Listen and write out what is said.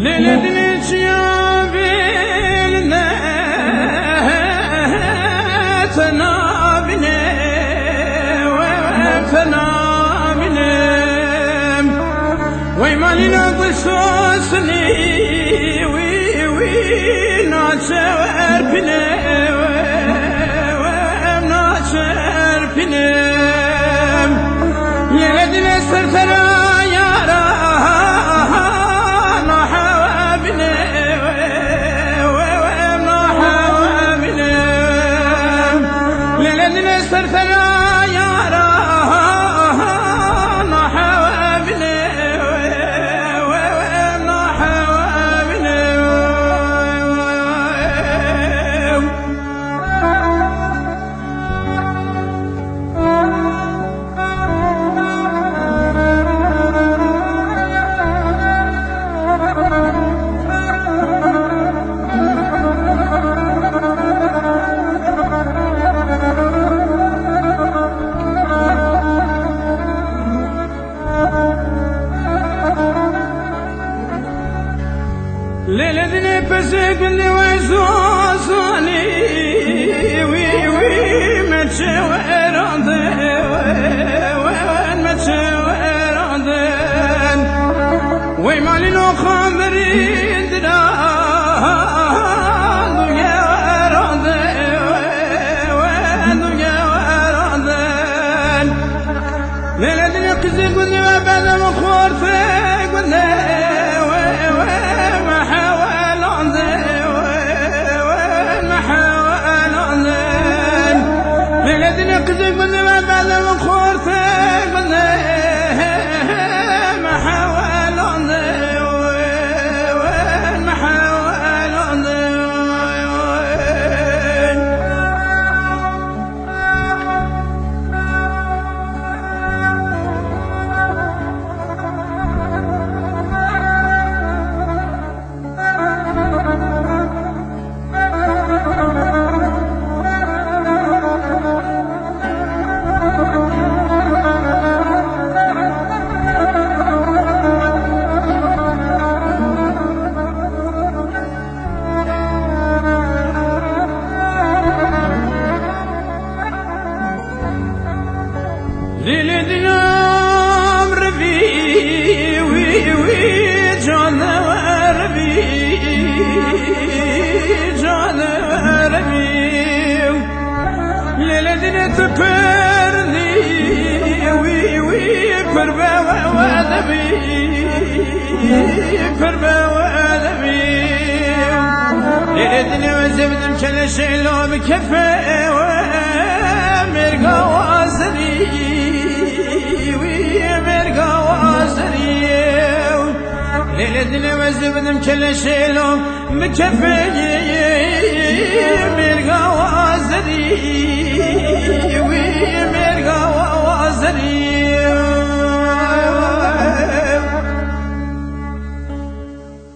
ليلة يا بيلنا تنابنا وتنابنا ويمالنا قصصني وناشر بنا وناشر بنا ليلة سرسرا يا سرسرا يا رانا حوابنا ونا حوابنا ليلة بسقني وزوزني وي متشوير وين متشوير ويمالي لو خمري درا يا وين يا ليلة قزقني وبعد مخورتك قدك من ما بعد من خورتك من محاولون وين محاولون ليلة ربي وي جان ربي جان ربي ليلة تفرني وي فربا ودبي فربا ودبي ليلة وزبد مشل شيلو بكفي ومرقا وازري ليلة وزبد مشل شيلو بكفي مرقا وازري